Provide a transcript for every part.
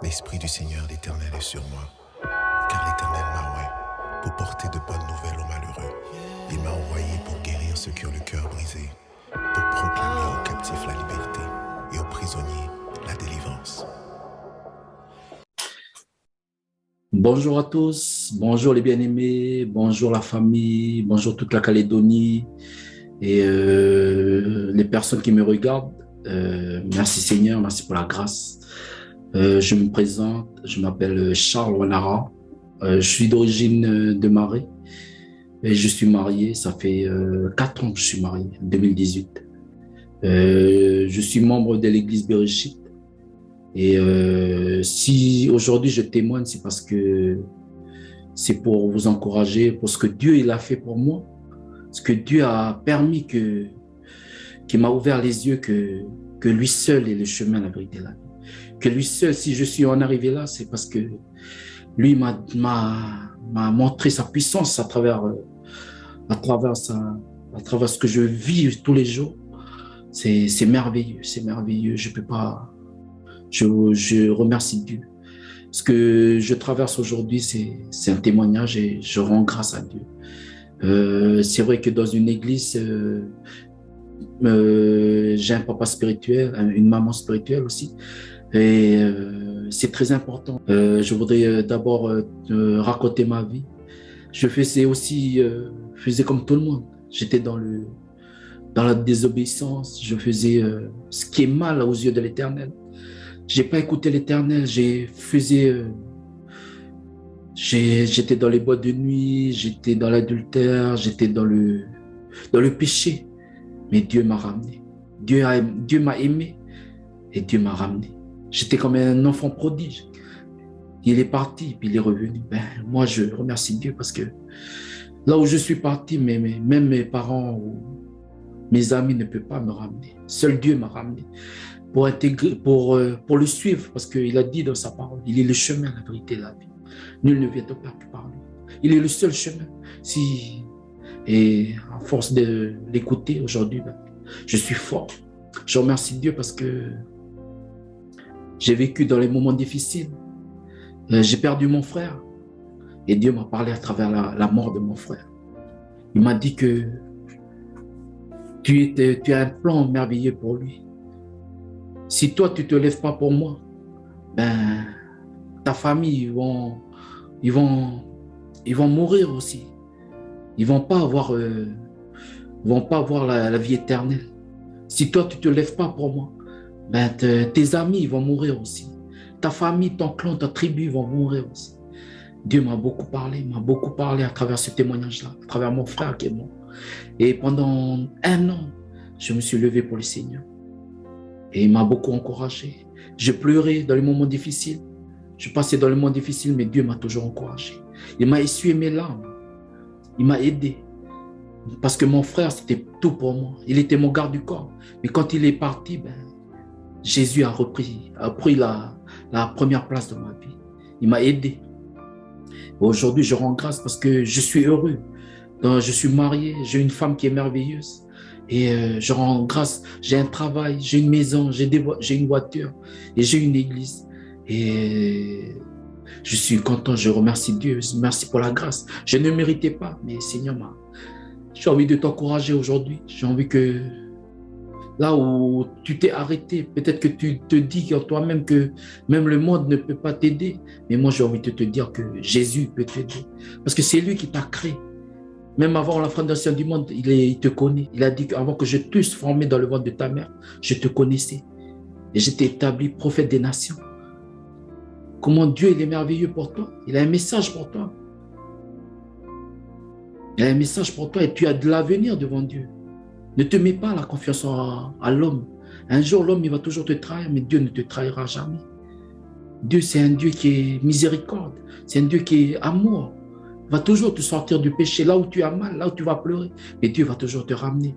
L'Esprit du Seigneur l'Éternel est sur moi, car l'Éternel m'a oint pour porter de bonnes nouvelles aux malheureux. Il m'a envoyé pour guérir ceux qui ont le cœur brisé, pour proclamer aux captifs la liberté et aux prisonniers la délivrance. Bonjour à tous, bonjour les bien-aimés, bonjour la famille, bonjour toute la Calédonie et les personnes qui me regardent. Merci Seigneur, merci pour la grâce. Je me présente, je m'appelle Charles Wanara, je suis d'origine de Marais et je suis marié, ça fait 4 ans que je suis marié, en 2018. Je suis membre de l'église Bereshit. Et si aujourd'hui je témoigne, c'est parce que c'est pour vous encourager, pour ce que Dieu il a fait pour moi, ce que Dieu a permis qui m'a ouvert les yeux que lui seul est le chemin, la vérité, la vie. Que lui seul, si je suis en arrivé là, c'est parce que lui m'a montré sa puissance à travers ce que je vis tous les jours. C'est merveilleux, c'est merveilleux. Je peux pas. Je remercie Dieu. Ce que je traverse aujourd'hui, c'est un témoignage et je rends grâce à Dieu. C'est vrai que dans une église, j'ai un papa spirituel, une maman spirituelle aussi. Et c'est très important. Je voudrais d'abord raconter ma vie. Je faisais comme tout le monde. J'étais dans la désobéissance. Je faisais ce qui est mal aux yeux de l'Éternel. J'ai pas écouté l'Éternel, j'étais dans les boîtes de nuit, j'étais dans l'adultère, j'étais dans le péché. Mais Dieu m'a ramené. Dieu m'a aimé et Dieu m'a ramené. J'étais comme un enfant prodige. Il est parti, puis il est revenu. Moi, je remercie Dieu parce que là où je suis parti, même mes parents ou mes amis ne peuvent pas me ramener. Seul Dieu m'a ramené. Pour le suivre, parce qu'il a dit dans sa parole, il est le chemin, la vérité, la vie. Nul ne vient au Père que par lui. Il est le seul chemin. Et à force de l'écouter aujourd'hui, je suis fort. Je remercie Dieu parce que j'ai vécu dans les moments difficiles. J'ai perdu mon frère et Dieu m'a parlé à travers la mort de mon frère. Il m'a dit que tu as un plan merveilleux pour lui. Si toi, tu ne te lèves pas pour moi, ta famille, ils vont mourir aussi. Ils ne vont pas avoir la vie éternelle. Si toi, tu ne te lèves pas pour moi, tes amis vont mourir aussi. Ta famille, ton clan, ta tribu vont mourir aussi. Dieu m'a beaucoup parlé à travers ce témoignage-là, à travers mon frère qui est mort. Et pendant 1 an, je me suis levé pour le Seigneur. Et il m'a beaucoup encouragé. Je pleurais dans les moments difficiles. Je passais dans les moments difficiles, mais Dieu m'a toujours encouragé. Il m'a essuyé mes larmes. Il m'a aidé. Parce que mon frère, c'était tout pour moi. Il était mon garde du corps. Mais quand il est parti, Jésus a pris la première place dans ma vie. Il m'a aidé. Aujourd'hui, je rends grâce parce que je suis heureux. Donc, je suis marié, j'ai une femme qui est merveilleuse. Et je rends grâce, j'ai un travail, j'ai une maison, j'ai une voiture et j'ai une église. Et je suis content, je remercie Dieu, merci pour la grâce. Je ne méritais pas, mais Seigneur, j'ai envie de t'encourager aujourd'hui. J'ai envie que là où tu t'es arrêté, peut-être que tu te dis en toi-même que même le monde ne peut pas t'aider. Mais moi, j'ai envie de te dire que Jésus peut t'aider. Parce que c'est lui qui t'a créé. Même avant la fondation du monde, il te connaît. Il a dit qu'avant que je t'eusse formé dans le ventre de ta mère, je te connaissais. Et je t'ai établi prophète des nations. Comment Dieu il est merveilleux pour toi. Il a un message pour toi. Il a un message pour toi et tu as de l'avenir devant Dieu. Ne te mets pas la confiance à l'homme. Un jour, l'homme il va toujours te trahir, mais Dieu ne te trahira jamais. Dieu, c'est un Dieu qui est miséricorde. C'est un Dieu qui est amour. Il va toujours te sortir du péché, là où tu as mal, là où tu vas pleurer. Mais Dieu va toujours te ramener.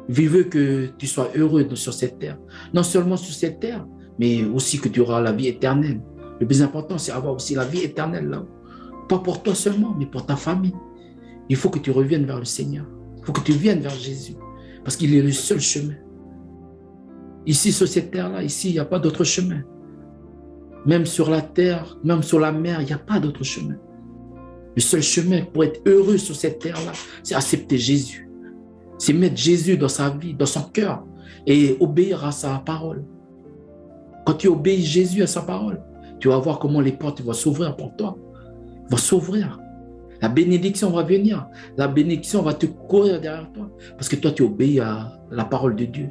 Il veut que tu sois heureux sur cette terre. Non seulement sur cette terre, mais aussi que tu auras la vie éternelle. Le plus important, c'est avoir aussi la vie éternelle là. Pas pour toi seulement, mais pour ta famille. Il faut que tu reviennes vers le Seigneur. Il faut que tu viennes vers Jésus. Parce qu'il est le seul chemin. Ici, sur cette terre-là, ici, il n'y a pas d'autre chemin. Même sur la terre, même sur la mer, il n'y a pas d'autre chemin. Le seul chemin pour être heureux sur cette terre-là, c'est accepter Jésus. C'est mettre Jésus dans sa vie, dans son cœur et obéir à sa parole. Quand tu obéis Jésus à sa parole, tu vas voir comment les portes vont s'ouvrir pour toi. Vont s'ouvrir. La bénédiction va venir. La bénédiction va te courir derrière toi. Parce que toi, tu obéis à la parole de Dieu.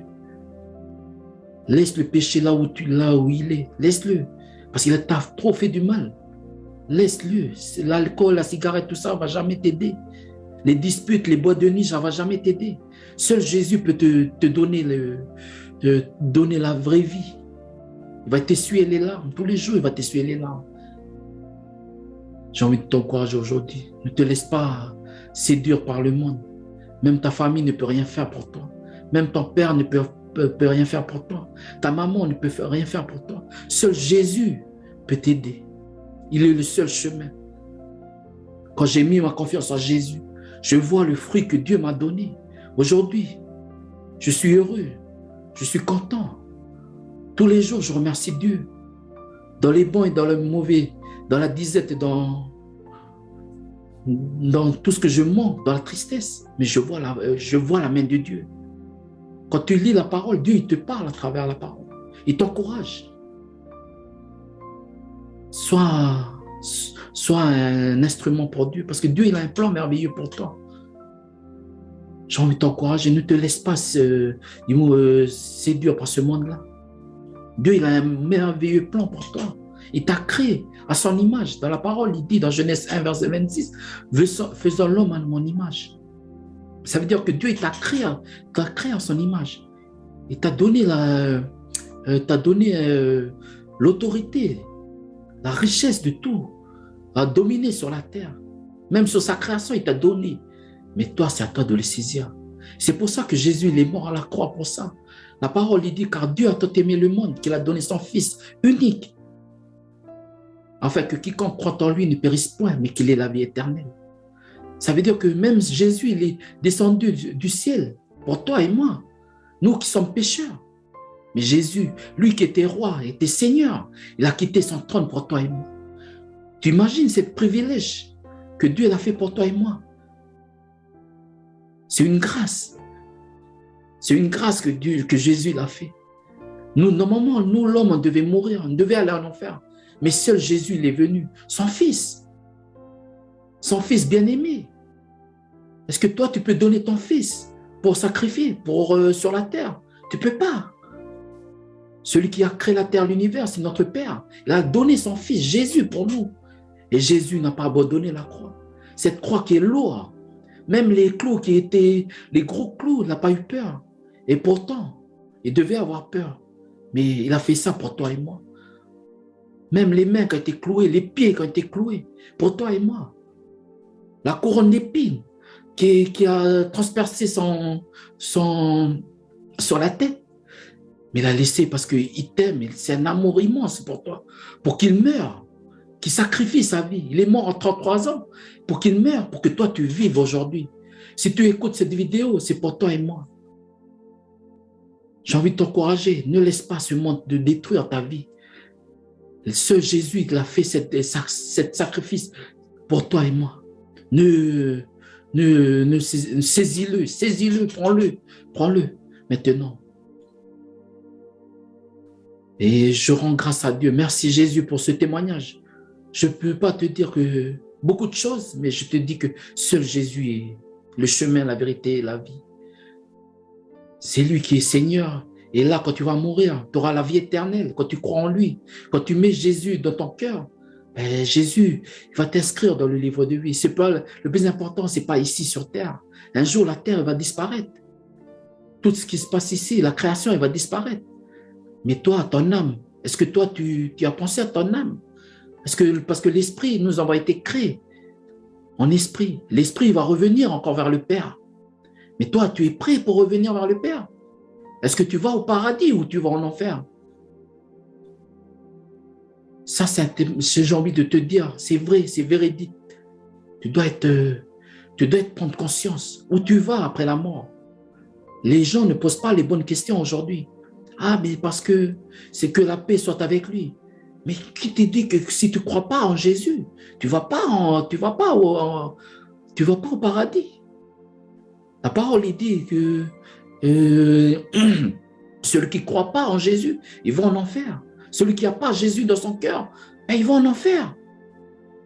Laisse le péché là où il est. Laisse-le. Parce qu'il t'a trop fait du mal. Laisse-le. L'alcool, la cigarette, tout ça ne va jamais t'aider. Les disputes, les boîtes de nuit, ça ne va jamais t'aider. Seul Jésus peut te donner la vraie vie. Il va t'essuyer les larmes. Tous les jours, il va t'essuyer les larmes. J'ai envie de t'encourager aujourd'hui. Ne te laisse pas séduire par le monde. Même ta famille ne peut rien faire pour toi. Même ton père ne peut rien faire pour toi. Ta maman ne peut rien faire pour toi. Seul Jésus peut t'aider. Il est le seul chemin. Quand j'ai mis ma confiance en Jésus, je vois le fruit que Dieu m'a donné. Aujourd'hui, je suis heureux. Je suis content. Tous les jours, je remercie Dieu. Dans les bons et dans les mauvais, dans la disette et dans tout ce que je manque, dans la tristesse. Mais je vois la main de Dieu. Quand tu lis la parole, Dieu il te parle à travers la parole. Il t'encourage. Sois un instrument pour Dieu, parce que Dieu il a un plan merveilleux pour toi. J'ai envie de t'encourager, ne te laisse pas séduire par ce monde-là. Dieu il a un merveilleux plan pour toi. Il t'a créé à son image. Dans la parole, il dit dans Genèse 1, verset 26, « Faisons l'homme à mon image ». Ça veut dire que Dieu t'a créé à son image. Il t'a donné l'autorité, la richesse de tout, à dominer sur la terre. Même sur sa création, il t'a donné. Mais toi, c'est à toi de le saisir. C'est pour ça que Jésus il est mort à la croix pour ça. La parole il dit, car Dieu a tant aimé le monde qu'il a donné son Fils unique, afin que quiconque croit en lui ne périsse point, mais qu'il ait la vie éternelle. Ça veut dire que même Jésus, il est descendu du ciel pour toi et moi, nous qui sommes pécheurs. Mais Jésus, lui qui était roi, était Seigneur, il a quitté son trône pour toi et moi. Tu imagines ce privilège que Dieu a fait pour toi et moi? C'est une grâce. C'est une grâce que Jésus l'a fait. Nous, normalement, nous, l'homme, on devait mourir, on devait aller en enfer. Mais seul Jésus, il est venu, son Fils bien-aimé. Est-ce que toi, tu peux donner ton Fils pour sacrifier sur la terre? Tu ne peux pas. Celui qui a créé la terre, l'univers, c'est notre Père. Il a donné son Fils, Jésus, pour nous. Et Jésus n'a pas abandonné la croix. Cette croix qui est lourde, même les clous qui étaient, les gros clous, il n'a pas eu peur. Et pourtant, il devait avoir peur. Mais il a fait ça pour toi et moi. Même les mains qui ont été clouées, les pieds qui ont été cloués, pour toi et moi. La couronne d'épines qui a transpercé sur la tête. Mais il a laissé parce qu'il t'aime, c'est un amour immense pour toi. Pour qu'il meure, qu'il sacrifie sa vie. Il est mort en 33 ans pour qu'il meure, pour que toi tu vives aujourd'hui. Si tu écoutes cette vidéo, c'est pour toi et moi. J'ai envie de t'encourager, ne laisse pas ce monde de détruire ta vie. Le seul Jésus qui a fait cet sacrifice pour toi et moi. Saisis-le, prends-le maintenant. Et je rends grâce à Dieu. Merci Jésus pour ce témoignage. Je ne peux pas te dire que beaucoup de choses, mais je te dis que seul Jésus est le chemin, la vérité et la vie. C'est lui qui est Seigneur. Et là, quand tu vas mourir, tu auras la vie éternelle. Quand tu crois en lui, quand tu mets Jésus dans ton cœur, Jésus va t'inscrire dans le livre de vie. C'est pas, le plus important, ce n'est pas ici sur terre. Un jour, la terre va disparaître. Tout ce qui se passe ici, la création, elle va disparaître. Mais toi, ton âme, est-ce que toi, tu as pensé à ton âme? Parce que l'esprit nous avons été créés en esprit. L'esprit va revenir encore vers le Père. Mais toi, tu es prêt pour revenir vers le Père? Est-ce que tu vas au paradis ou tu vas en enfer? Ça, j'ai envie de te dire, c'est vrai, c'est véridique. Tu dois prendre conscience. Où tu vas après la mort? Les gens ne posent pas les bonnes questions aujourd'hui. Ah, mais parce que c'est que la paix soit avec lui. Mais qui te dit que si tu ne crois pas en Jésus, tu ne vas pas au paradis. La parole dit que celui qui ne croit pas en Jésus, il va en enfer. Celui qui n'a pas Jésus dans son cœur, ben, il va en enfer.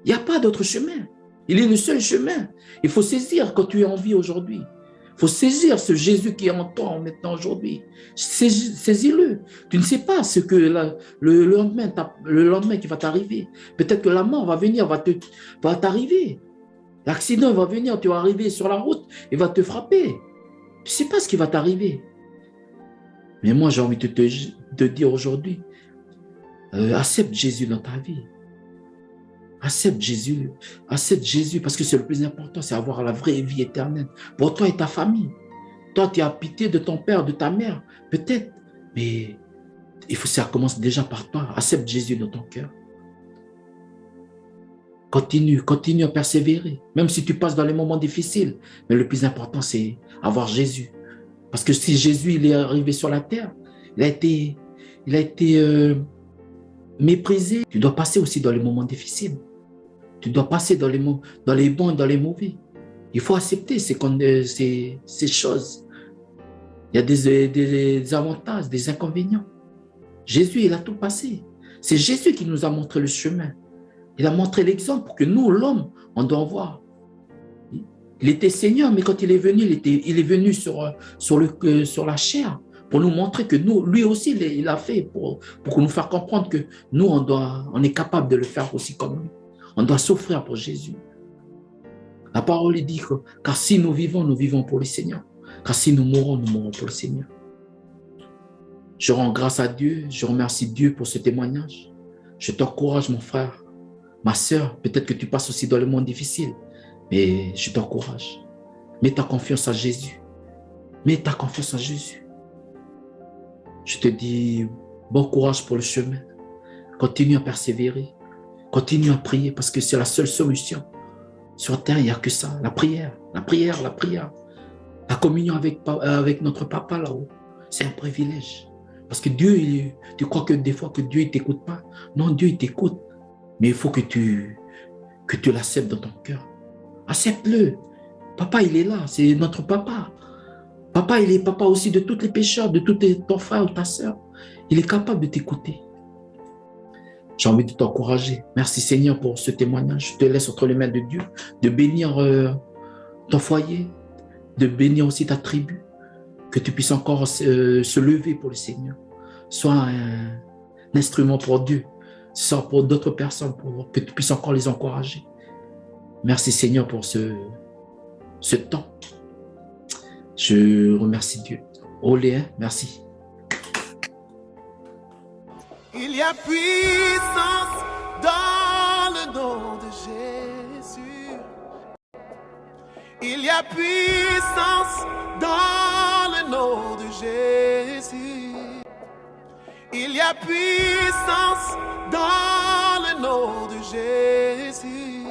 Il n'y a pas d'autre chemin. Il est le seul chemin. Il faut saisir quand tu es en vie aujourd'hui. Il faut saisir ce Jésus qui est en toi maintenant aujourd'hui. Saisis-le. Tu ne sais pas ce que le lendemain qui va t'arriver. Peut-être que la mort va venir, va t'arriver. L'accident va venir, tu vas arriver sur la route, il va te frapper. Tu ne sais pas ce qui va t'arriver. Mais moi, j'ai envie de te dire aujourd'hui, accepte Jésus dans ta vie. Accepte Jésus parce que c'est le plus important, c'est avoir la vraie vie éternelle pour toi et ta famille. Toi, tu as pitié de ton père, de ta mère, peut-être, mais ça commence déjà par toi. Accepte Jésus dans ton cœur. Continue à persévérer, même si tu passes dans les moments difficiles. Mais le plus important, c'est avoir Jésus. Parce que si Jésus il est arrivé sur la terre, il a été méprisé. Tu dois passer aussi dans les moments difficiles. Tu dois passer dans les bons et dans les mauvais. Il faut accepter ces choses. Il y a des avantages, des inconvénients. Jésus, il a tout passé. C'est Jésus qui nous a montré le chemin. Il a montré l'exemple pour que nous, l'homme, on doit voir. Il était Seigneur, mais quand il est venu, il est venu sur la chair pour nous montrer que nous, lui aussi, il a fait pour nous faire comprendre que nous, on est capable de le faire aussi comme lui. On doit souffrir pour Jésus. La parole dit que, car si nous vivons pour le Seigneur. Car si nous mourons pour le Seigneur. Je rends grâce à Dieu, je remercie Dieu pour ce témoignage. Je t'encourage, mon frère, ma sœur, peut-être que tu passes aussi dans le monde difficile, mais je t'encourage. Mets ta confiance à Jésus. Mets ta confiance à Jésus. Je te dis bon courage pour le chemin. Continue à persévérer. Continue à prier parce que c'est la seule solution. Sur terre, il n'y a que ça. La prière, la prière, la prière. La communion avec notre papa là-haut, c'est un privilège. Parce que Dieu, tu crois que des fois que Dieu ne t'écoute pas. Non, Dieu il t'écoute. Mais il faut que tu l'acceptes dans ton cœur. Accepte-le. Papa, il est là. C'est notre papa. Papa, il est papa aussi de tous les pécheurs, de tous ton frère ou ta soeur. Il est capable de t'écouter. J'ai envie de t'encourager. Merci Seigneur pour ce témoignage. Je te laisse entre les mains de Dieu, de bénir ton foyer, de bénir aussi ta tribu, que tu puisses encore se lever pour le Seigneur. Sois un instrument pour Dieu, sois pour d'autres personnes, pour que tu puisses encore les encourager. Merci Seigneur pour ce temps. Je remercie Dieu. Olé, hein? Merci. Il y a puissance dans le nom de Jésus. Il y a puissance dans le nom de Jésus. Il y a puissance dans le nom de Jésus.